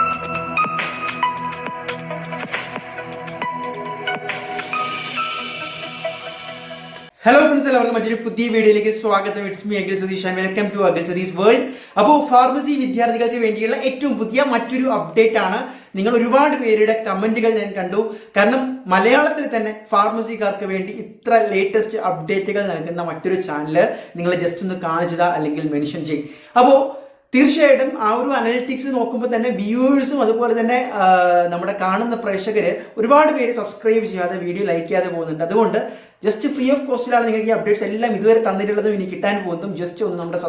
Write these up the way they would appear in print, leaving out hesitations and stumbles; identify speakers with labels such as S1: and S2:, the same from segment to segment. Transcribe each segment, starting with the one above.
S1: Hello friends, എല്ലാവർക്കും മറ്റൊരു പുതിയ വീഡിയോയിലേക്ക് സ്വാഗതം. It's me Akhil Satheesh and welcome to Akhil Satheesh world. അപ്പോൾ ഫാർമസി വിദ്യാർത്ഥികൾക്ക് വേണ്ടിയുള്ള ഏറ്റവും പുതിയ മറ്റൊരു അപ്ഡേറ്റ് ആണ്. നിങ്ങൾ ഒരുപാട് പേരുടെ കമന്റുകൾ ഞാൻ കണ്ടു. കാരണം മലയാളത്തിൽ തന്നെ ഫാർമസിക്കാർക്ക് വേണ്ടി ഇത്ര ലേറ്റസ്റ്റ് അപ്ഡേറ്റുകൾ നൽകുന്ന മറ്റൊരു ചാനൽ നിങ്ങൾ ജസ്റ്റ് ഒന്ന് കാണിച്ചതാ അല്ലെങ്കിൽ മെൻഷൻ ചെയ്യും. അപ്പോൾ തീർച്ചയായിട്ടും ആ ഒരു അനലിറ്റിക്സ് നോക്കുമ്പോൾ തന്നെ വ്യൂവേഴ്സും അതുപോലെ തന്നെ നമ്മുടെ കാണുന്ന പ്രേക്ഷകര് ഒരുപാട് പേര് സബ്സ്ക്രൈബ് ചെയ്യാതെ വീഡിയോ ലൈക്ക് ചെയ്യാതെ പോകുന്നുണ്ട്. അതുകൊണ്ട് ജസ്റ്റ് ഫ്രീ ഓഫ് കോസ്റ്റിലാണ് നിങ്ങൾക്ക് ഈ അപ്ഡേറ്റ്സ് എല്ലാം ഇതുവരെ തന്നിട്ടുള്ളതും ഇനി കിട്ടാൻ പോകുന്നതും. ജസ്റ്റ് ഒന്ന് നമ്മുടെ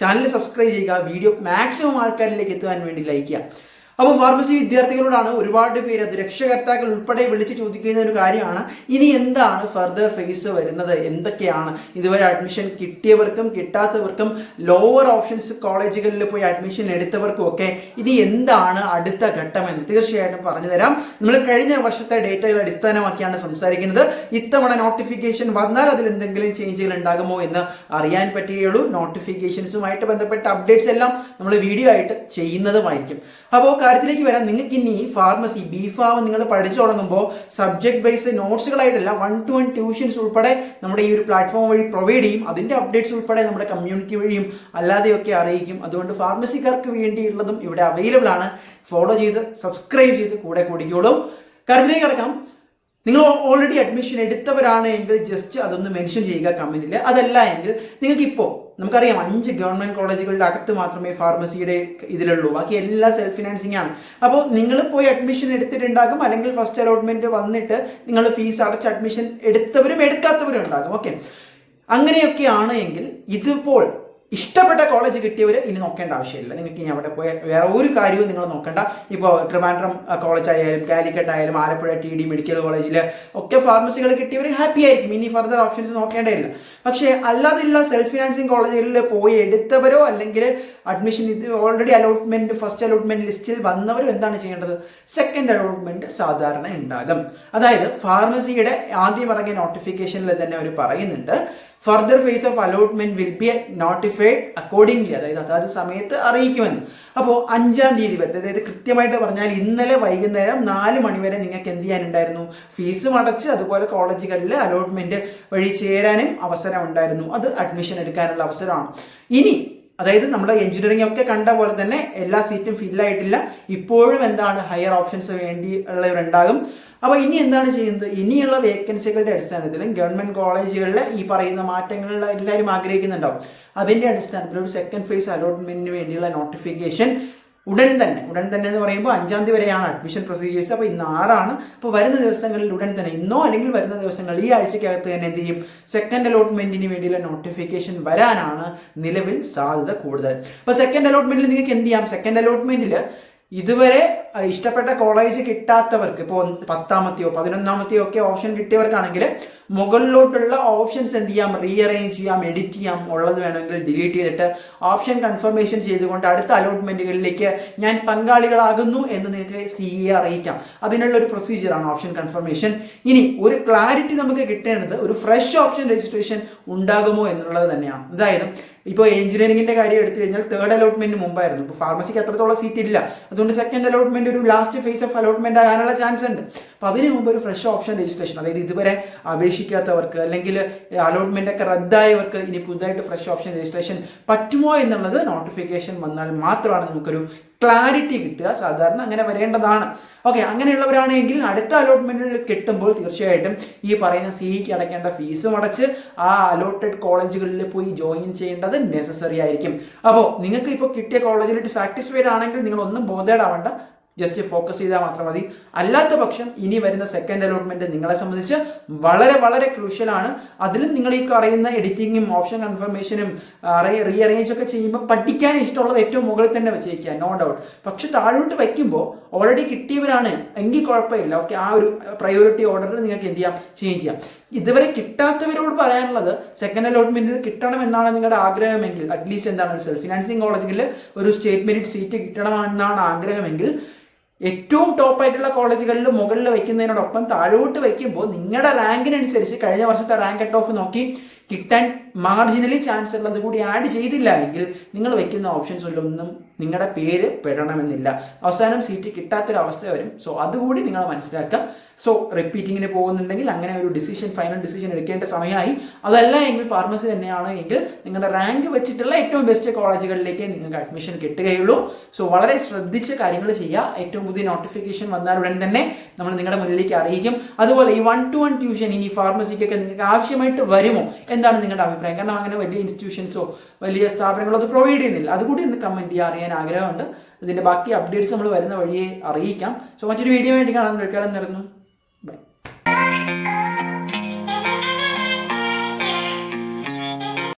S1: ചാനൽ സബ്സ്ക്രൈബ് ചെയ്യുക, വീഡിയോ മാക്സിമം ആൾക്കാരിലേക്ക് എത്തുവാൻ വേണ്ടി ലൈക്ക് ചെയ്യുക. അപ്പോൾ ഫാർമസി വിദ്യാർത്ഥികളോടാണ് ഒരുപാട് പേര്, അത് രക്ഷകർത്താക്കൾ ഉൾപ്പെടെ വിളിച്ച് ചോദിക്കുന്ന ഒരു കാര്യമാണ്, ഇനി എന്താണ് ഫർദർ ഫേസ് വരുന്നത്, എന്തൊക്കെയാണ് ഇതുവരെ അഡ്മിഷൻ കിട്ടിയവർക്കും കിട്ടാത്തവർക്കും ലോവർ ഓപ്ഷൻസ് കോളേജുകളിൽ പോയി അഡ്മിഷൻ എടുത്തവർക്കും ഒക്കെ ഇനി എന്താണ് അടുത്ത ഘട്ടമെന്ന് തീർച്ചയായിട്ടും പറഞ്ഞു തരാം. നമ്മൾ കഴിഞ്ഞ വർഷത്തെ ഡേറ്റകൾ അടിസ്ഥാനമാക്കിയാണ് സംസാരിക്കുന്നത്. ഇത്തവണ നോട്ടിഫിക്കേഷൻ വന്നാൽ അതിൽ എന്തെങ്കിലും ചേഞ്ചുകൾ ഉണ്ടാകുമോ എന്ന് അറിയാൻ പറ്റുകയുള്ളൂ. നോട്ടിഫിക്കേഷൻസുമായിട്ട് ബന്ധപ്പെട്ട അപ്ഡേറ്റ്സ് എല്ലാം നമ്മൾ വീഡിയോ ആയിട്ട് ചെയ്യുന്നതുമായിരിക്കും. അപ്പോൾ കാര്യത്തിലേക്ക് വരാം. നിങ്ങൾക്ക് ഇനി ഫാർമസി ബിഫാം നിങ്ങൾ പഠിച്ചു തുടങ്ങുമ്പോൾ സബ്ജക്ട് ബേസ് നോട്ട്സുകളായിട്ടല്ല 1-to-1 ട്യൂഷൻസ് ഉൾപ്പെടെ നമ്മുടെ ഈ ഒരു പ്ലാറ്റ്ഫോം വഴി പ്രൊവൈഡ് ചെയ്യും. അതിന്റെ അപ്ഡേറ്റ്സ് ഉൾപ്പെടെ നമ്മുടെ കമ്മ്യൂണിറ്റി വഴിയും അല്ലാതെയൊക്കെ അറിയിക്കും. അതുകൊണ്ട് ഫാർമസിക്കാർക്ക് വേണ്ടിയുള്ളതും ഇവിടെ അവൈലബിൾ ആണ്. ഫോളോ ചെയ്ത് സബ്സ്ക്രൈബ് ചെയ്ത് കൂടെ കൂടിക്കോളും. കാര്യത്തിലേക്ക് കിടക്കാം. നിങ്ങൾ ഓൾറെഡി അഡ്മിഷൻ എടുത്തവരാണ് എങ്കിൽ ജസ്റ്റ് അതൊന്ന് മെൻഷൻ ചെയ്യുക കമന്റിൽ. അതല്ല എങ്കിൽ നിങ്ങൾക്ക് ഇപ്പോൾ നമുക്കറിയാം 5 ഗവൺമെന്റ് കോളേജുകളുടെ അകത്ത് മാത്രമേ ഫാർമസിയുടെ ഇതിലുള്ളൂ, ബാക്കി എല്ലാ സെൽഫ് ഫിനാൻസിങ് ആണ്. അപ്പോൾ നിങ്ങൾ പോയി അഡ്മിഷൻ എടുത്തിട്ടുണ്ടാകും, അല്ലെങ്കിൽ ഫസ്റ്റ് അലോട്ട്മെന്റ് വന്നിട്ട് നിങ്ങൾ ഫീസ് അടച്ച് അഡ്മിഷൻ എടുത്തവരും എടുക്കാത്തവരും ഉണ്ടാകും. ഓക്കെ, അങ്ങനെയൊക്കെയാണ് എങ്കിൽ ഇതിപ്പോൾ ഇഷ്ടപ്പെട്ട കോളേജ് കിട്ടിയവർ ഇനി നോക്കേണ്ട ആവശ്യമില്ല. നിങ്ങൾക്ക് ഇനി അവിടെ പോയി വേറെ ഒരു കാര്യവും നിങ്ങൾ നോക്കേണ്ട. ഇപ്പോൾ ട്രിവാൻഡ്രം കോളേജ് ആയാലും കാലിക്കറ്റ് ആയാലും ആലപ്പുഴ TD മെഡിക്കൽ കോളേജിൽ ഒക്കെ ഫാർമസികൾ കിട്ടിയവർ ഹാപ്പി ആയിരിക്കും. ഇനി ഫർദർ ഓപ്ഷൻസ് നോക്കേണ്ടതില്ല. പക്ഷേ അല്ലാതെയുള്ള സെൽഫ് ഫിനാൻസിങ് കോളേജുകളിൽ പോയി എടുത്തവരോ അല്ലെങ്കിൽ അഡ്മിഷൻ ഇത് ഓൾറെഡി അലോട്ട്മെന്റ് ഫസ്റ്റ് അലോട്ട്മെന്റ് ലിസ്റ്റിൽ വന്നവരും എന്താണ് ചെയ്യേണ്ടത്? സെക്കൻഡ് അലോട്ട്മെന്റ് സാധാരണ ഉണ്ടാകും. അതായത് ഫാർമസിയുടെ ആദ്യം ഇറങ്ങിയ നോട്ടിഫിക്കേഷനിൽ തന്നെ അവർ പറയുന്നുണ്ട്, further phase of allotment will be notified accordingly, അതായത് സമയത്ത് അറിയിക്കുമെന്ന്. അപ്പോൾ 5-ാം തീയതി വരെ, അതായത് കൃത്യമായിട്ട് പറഞ്ഞാൽ ഇന്നലെ വൈകുന്നേരം 4 മണി വരെ നിങ്ങൾക്ക് എന്ത് ചെയ്യാനുണ്ടായിരുന്നു? ഫീസും അടച്ച് അതുപോലെ കോളേജുകളിൽ അലോട്ട്മെന്റ് വഴി ചേരാനും അവസരം ഉണ്ടായിരുന്നു. അത് അഡ്മിഷൻ എടുക്കാനുള്ള അവസരമാണ്. ഇനി അതായത് നമ്മുടെ എഞ്ചിനീയറിംഗ് ഒക്കെ കണ്ട പോലെ തന്നെ എല്ലാ സീറ്റും ഫില്ലായിട്ടില്ല. ഇപ്പോഴും എന്താണ് ഹയർ ഓപ്ഷൻസ് വേണ്ടിയുള്ളവരുണ്ടാകും. അപ്പോൾ ഇനി എന്താണ് ചെയ്യുന്നത്? ഇനിയുള്ള വേക്കൻസികളുടെ അടിസ്ഥാനത്തിലും ഗവൺമെന്റ് കോളേജുകളിൽ ഈ പറയുന്ന മാറ്റങ്ങൾ എല്ലാവരും ആഗ്രഹിക്കുന്നുണ്ടാവും. അതിന്റെ അടിസ്ഥാനത്തിൽ ഒരു സെക്കൻഡ് ഫേസ് അലോട്ട്മെന്റിന് വേണ്ടിയുള്ള നോട്ടിഫിക്കേഷൻ ഉടൻ തന്നെ എന്ന് പറയുമ്പോൾ 5-ാം തീയതി വരെയാണ് അഡ്മിഷൻ പ്രൊസീജിയേഴ്സ്. അപ്പോൾ ഇന്ന് 6-ആണ്. അപ്പോൾ വരുന്ന ദിവസങ്ങളിൽ ഉടൻ തന്നെ, ഇന്നോ അല്ലെങ്കിൽ വരുന്ന ദിവസങ്ങളിൽ ഈ ആഴ്ചക്കകത്ത് തന്നെ എന്ത് ചെയ്യും? സെക്കൻഡ് അലോട്ട്മെന്റിന് വേണ്ടിയുള്ള നോട്ടിഫിക്കേഷൻ വരാനാണ് നിലവിൽ സാധ്യത കൂടുതൽ. അപ്പോൾ സെക്കൻഡ് അലോട്ട്മെന്റിൽ നിങ്ങൾക്ക് എന്ത് ചെയ്യാം? സെക്കൻഡ് അലോട്ട്മെന്റിൽ ഇതുവരെ ഇഷ്ടപ്പെട്ട കോളേജ് കിട്ടാത്തവർക്ക്, ഇപ്പോൾ 10-ാമത്തെയോ 11-ാമത്തെയോ ഒക്കെ ഓപ്ഷൻ കിട്ടിയവർക്കാണെങ്കിൽ മുകളിലോട്ടുള്ള ഓപ്ഷൻസ് എന്ത് ചെയ്യാം? റീഅറേഞ്ച് ചെയ്യാം, എഡിറ്റ് ചെയ്യാം, ഉള്ളത് വേണമെങ്കിൽ ഡിലീറ്റ് ചെയ്തിട്ട് ഓപ്ഷൻ കൺഫർമേഷൻ ചെയ്തുകൊണ്ട് അടുത്ത അലോട്ട്മെന്റുകളിലേക്ക് ഞാൻ പങ്കാളികളാകുന്നു എന്ന് നിങ്ങൾക്ക് CE അറിയിക്കാം. അതിനുള്ള ഒരു പ്രൊസീജിയറാണ് ഓപ്ഷൻ കൺഫർമേഷൻ. ഇനി ഒരു ക്ലാരിറ്റി നമുക്ക് കിട്ടേണ്ടത് ഒരു ഫ്രഷ് ഓപ്ഷൻ രജിസ്ട്രേഷൻ ഉണ്ടാകുമോ എന്നുള്ളത് തന്നെയാണ്. അതായത് ഇപ്പോൾ എഞ്ചിനീയറിംഗിന്റെ കാര്യം എടുത്തു കഴിഞ്ഞാൽ 3rd അലോട്ട്മെന്റ് മുമ്പായിരുന്നു. ഇപ്പോൾ ഫാർമസിക്ക് അത്രത്തോളം സീറ്റ് ഇല്ല. അതുകൊണ്ട് സെക്കൻഡ് അലോട്ട്മെന്റ് ഒരു ലാസ്റ്റ് ഫേസ് ഓഫ് അലോട്ട്മെന്റ് ആകാനുള്ള ചാൻസ് ഉണ്ട്. അപ്പോൾ അതിന് മുമ്പ് ഒരു ഫ്രഷ് ഓപ്ഷൻ രജിസ്ട്രേഷൻ, അതായത് ഇതുവരെ അപേക്ഷിക്കാത്തവർക്ക് അല്ലെങ്കിൽ അലോട്ട്മെന്റ് ഒക്കെ റദ്ദായവർക്ക് ഇനി പുതുതായിട്ട് ഫ്രഷ് ഓപ്ഷൻ രജിസ്ട്രേഷൻ പറ്റുമോ എന്നുള്ളത് നോട്ടിഫിക്കേഷൻ വന്നാൽ മാത്രമാണ് നമുക്കൊരു ക്ലാരിറ്റി കിട്ടുക. സാധാരണ അങ്ങനെ വരേണ്ടതാണ്. ഓക്കെ, അങ്ങനെയുള്ളവരാണെങ്കിൽ അടുത്ത അലോട്ട്മെന്റിൽ കിട്ടുമ്പോൾ തീർച്ചയായിട്ടും ഈ പറയുന്ന CEക്ക് അടയ്ക്കേണ്ട ഫീസും അടച്ച് ആ അലോട്ടഡ് കോളേജുകളിൽ പോയി ജോയിൻ ചെയ്യേണ്ടത് നെസസറി ആയിരിക്കും. അപ്പോൾ നിങ്ങൾക്ക് ഇപ്പോൾ കിട്ടിയ കോളേജിലിട്ട് സാറ്റിസ്ഫൈഡ് ആണെങ്കിൽ നിങ്ങൾ ഒന്നും ബോധേഡ് ആവേണ്ട, ജസ്റ്റ് ഫോക്കസ് ചെയ്താൽ മാത്രം മതി. അല്ലാത്ത പക്ഷം ഇനി വരുന്ന സെക്കൻഡ് അലോട്ട്മെന്റ് നിങ്ങളെ സംബന്ധിച്ച് വളരെ വളരെ ക്രൂഷ്യലാണ്. അതിലും നിങ്ങൾ ഈ പറയുന്ന എഡിറ്റിങ്ങും ഓപ്ഷൻ കൺഫർമേഷനും റീഅറേഞ്ച് ഒക്കെ ചെയ്യുമ്പോൾ പഠിക്കാൻ ഇഷ്ടമുള്ളത് ഏറ്റവും മുകളിൽ തന്നെ വെച്ചേക്കുക, നോ ഡൗട്ട്. പക്ഷെ താഴോട്ട് വയ്ക്കുമ്പോൾ ഓൾറെഡി കിട്ടിയവരാണ് എങ്കിൽ കുഴപ്പമില്ല. ഓക്കെ, ആ ഒരു പ്രയോറിറ്റി ഓർഡറിൽ നിങ്ങൾക്ക് എന്ത് ചെയ്യാം? ചേഞ്ച് ചെയ്യാം. ഇതുവരെ കിട്ടാത്തവരോട് പറയാനുള്ളത്, സെക്കൻഡ് അലോട്ട്മെന്റിൽ കിട്ടണം എന്നാണ് നിങ്ങളുടെ ആഗ്രഹമെങ്കിൽ, അറ്റ്ലീസ്റ്റ് എന്താണ് സെൽഫ് ഫിനാൻസിങ് കോളേജിൽ ഒരു സ്റ്റേറ്റ് മെറിറ്റ് സീറ്റ് കിട്ടണമെന്നാണ് ആഗ്രഹമെങ്കിൽ, ഏറ്റവും ടോപ്പ് ആയിട്ടുള്ള കോളേജുകളിൽ മുകളിൽ വയ്ക്കുന്നതിനോടൊപ്പം താഴോട്ട് വയ്ക്കുമ്പോൾ നിങ്ങളുടെ റാങ്കിനനുസരിച്ച് കഴിഞ്ഞ വർഷത്തെ റാങ്ക് കട്ട് ഓഫ് നോക്കി
S2: കിട്ടാൻ മാർജിനലി ചാൻസ് ഉള്ളത് കൂടി ആഡ് ചെയ്തില്ല എങ്കിൽ നിങ്ങൾ വെക്കുന്ന ഓപ്ഷൻസിലൊന്നും നിങ്ങളുടെ പേര് പെടണമെന്നില്ല. അവസാനം സീറ്റ് കിട്ടാത്തൊരവസ്ഥ വരും. സോ അതുകൂടി നിങ്ങൾ മനസ്സിലാക്കുക. സോ റിപ്പീറ്റിങ്ങിന് പോകുന്നുണ്ടെങ്കിൽ അങ്ങനെ ഒരു ഫൈനൽ ഡിസിഷൻ എടുക്കേണ്ട സമയമായി. അതല്ല എങ്കിൽ ഫാർമസി തന്നെയാണ് എങ്കിൽ നിങ്ങളുടെ റാങ്ക് വെച്ചിട്ടുള്ള ഏറ്റവും ബെസ്റ്റ് കോളേജുകളിലേക്ക് നിങ്ങൾക്ക് അഡ്മിഷൻ കിട്ടുകയുള്ളൂ. സോ വളരെ ശ്രദ്ധിച്ച് കാര്യങ്ങൾ ചെയ്യുക. ഏറ്റവും പുതിയ നോട്ടിഫിക്കേഷൻ വന്നാൽ ഉടൻ തന്നെ നമ്മൾ നിങ്ങളുടെ മുന്നിലേക്ക് അറിയിക്കും. അതുപോലെ ഈ 1-to-1 ട്യൂഷൻ ഇനി ഫാർമസിക്കൊക്കെ നിങ്ങൾക്ക് ആവശ്യമായിട്ട് വരുമോ, എന്താണ് നിങ്ങളുടെ അഭിപ്രായം? കാരണം അങ്ങനെ വലിയ ഇൻസ്റ്റിറ്റ്യൂഷൻസോ വലിയ സ്ഥാപനങ്ങളോ അത് പ്രൊവൈഡ് ചെയ്യുന്നില്ല. അതുകൂടി ഒന്ന് കമന്റ് ചെയ്യുക, അറിയാൻ ആഗ്രഹമുണ്ട്. ഇതിന്റെ ബാക്കി അപ്ഡേറ്റ്സ് നമ്മൾ വരുന്ന വഴിയെ അറിയിക്കാം. സോ മറ്റൊരു വീഡിയോ വേണ്ടി കാണാൻ തൽക്കാലം നിർത്തുന്നു. ബൈ.